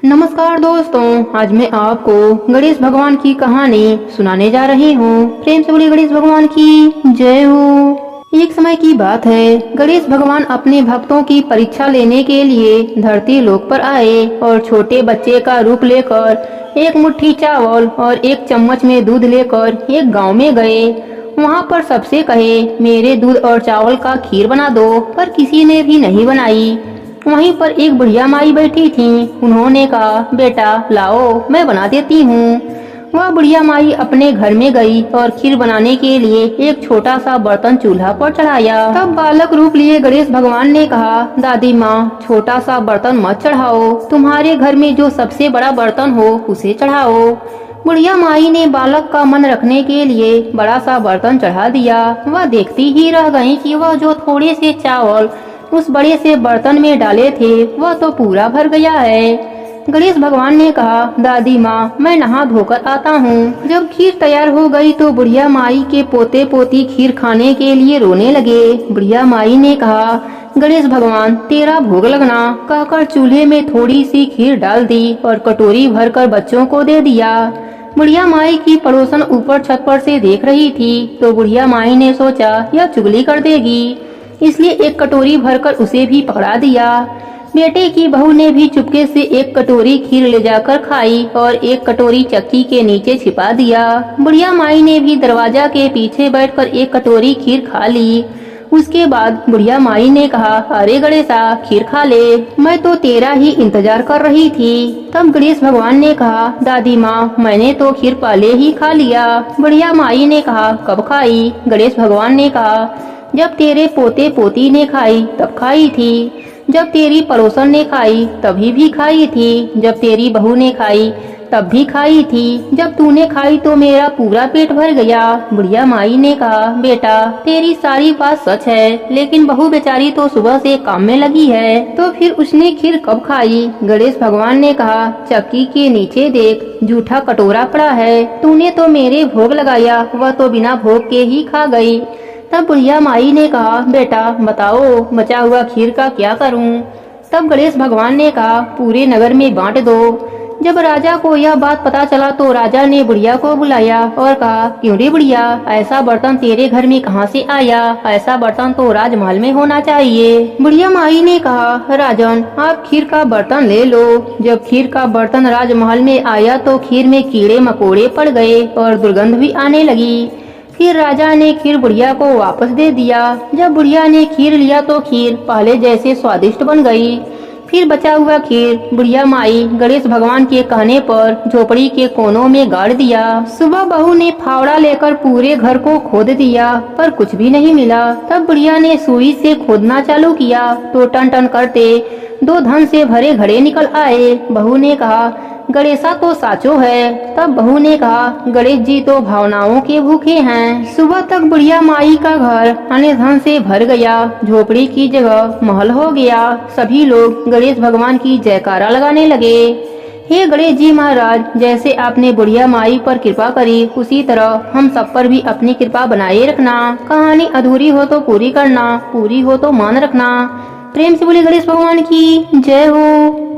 नमस्कार दोस्तों, आज मैं आपको गणेश भगवान की कहानी सुनाने जा रही हूँ। प्रेम से बोलिए गणेश भगवान की जय हो। एक समय की बात है, गणेश भगवान अपने भक्तों की परीक्षा लेने के लिए धरती लोक पर आए और छोटे बच्चे का रूप लेकर एक मुट्ठी चावल और एक चम्मच में दूध लेकर एक गांव में गए। वहाँ पर सबसे कहे मेरे दूध और चावल का खीर बना दो, पर किसी ने भी नहीं बनाई। वहीं पर एक बुढ़िया माई बैठी थी। उन्होंने कहा, बेटा लाओ मैं बना देती हूँ। वह बुढ़िया माई अपने घर में गई और खीर बनाने के लिए एक छोटा सा बर्तन चूल्हा पर चढ़ाया। तब बालक रूप लिए गणेश भगवान ने कहा, दादी माँ छोटा सा बर्तन मत चढ़ाओ, तुम्हारे घर में जो सबसे बड़ा बर्तन हो उसे चढ़ाओ। बुढ़िया माई ने बालक का मन रखने के लिए बड़ा सा बर्तन चढ़ा दिया। वह देखती ही रह गई कि वह जो थोड़े से चावल उस बड़े से बर्तन में डाले थे वह तो पूरा भर गया है। गणेश भगवान ने कहा, दादी माँ मैं नहा धोकर आता हूँ। जब खीर तैयार हो गई तो बुढ़िया माई के पोते पोती खीर खाने के लिए रोने लगे। बुढ़िया माई ने कहा, गणेश भगवान तेरा भोग लगना, कहकर चूल्हे में थोड़ी सी खीर डाल दी और कटोरी भरकर बच्चों को दे दिया। बुढ़िया माई की पड़ोसन ऊपर छत पर से देख रही थी तो बुढ़िया माई ने सोचा यह चुगली कर देगी, इसलिए एक कटोरी भरकर उसे भी पकड़ा दिया। बेटे की बहू ने भी चुपके से एक कटोरी खीर ले जाकर खाई और एक कटोरी चक्की के नीचे छिपा दिया। बुढ़िया माई ने भी दरवाजा के पीछे बैठकर एक कटोरी खीर खा ली। उसके बाद बुढ़िया माई ने कहा, अरे गणेशा खीर खा ले, मैं तो तेरा ही इंतजार कर रही थी। तब गणेश भगवान ने कहा, दादी माँ मैंने तो खीर पहले ही खा लिया। बुढ़िया माई ने कहा, कब खाई? गणेश भगवान ने कहा, जब तेरे पोते पोती ने खाई तब खाई थी, जब तेरी पड़ोसन ने खाई तभी भी खाई थी, जब तेरी बहू ने खाई तब भी खाई थी, जब तूने खाई तो मेरा पूरा पेट भर गया। बुढ़िया माई ने कहा, बेटा तेरी सारी बात सच है, लेकिन बहू बेचारी तो सुबह से काम में लगी है, तो फिर उसने खीर कब खाई? गणेश भगवान ने कहा, चक्की के नीचे देख जूठा कटोरा पड़ा है, तूने तो मेरे भोग लगाया, वह तो बिना भोग के ही खा गई। तब बुढ़िया माई ने कहा, बेटा बताओ बचा हुआ खीर का क्या करूं? तब गणेश भगवान ने कहा, पूरे नगर में बांट दो। जब राजा को यह बात पता चला तो राजा ने बुढ़िया को बुलाया और कहा, क्यों रे बुढ़िया, ऐसा बर्तन तेरे घर में कहाँ से आया? ऐसा बर्तन तो राजमहल में होना चाहिए। बुढ़िया माई ने कहा, राजन आप खीर का बर्तन ले लो। जब खीर का बर्तन राजमहल में आया तो खीर में कीड़े मकोड़े पड़ गए और दुर्गंध भी आने लगी। फिर राजा ने खीर बुढ़िया को वापस दे दिया। जब बुढ़िया ने खीर लिया तो खीर पहले जैसे स्वादिष्ट बन गई। फिर बचा हुआ खीर बुढ़िया माई गणेश भगवान के कहने पर झोपड़ी के कोनों में गाड़ दिया। सुबह बहू ने फावड़ा लेकर पूरे घर को खोद दिया पर कुछ भी नहीं मिला। तब बुढ़िया ने सुई से खोदना चालू किया तो टन टन करते 2 धन से भरे घड़े निकल आए। बहू ने कहा, गणेशा तो साचो है। तब बहू ने कहा, गणेश जी तो भावनाओं के भूखे हैं। सुबह तक बुढ़िया माई का घर अन्य धन से भर गया, झोपड़ी की जगह महल हो गया। सभी लोग गणेश भगवान की जयकारा लगाने लगे। हे गणेश जी महाराज, जैसे आपने बुढ़िया माई पर कृपा करी उसी तरह हम सब पर भी अपनी कृपा बनाए रखना। कहानी अधूरी हो तो पूरी करना, पूरी हो तो मान रखना। प्रेम से बोले गणेश भगवान की जय हो।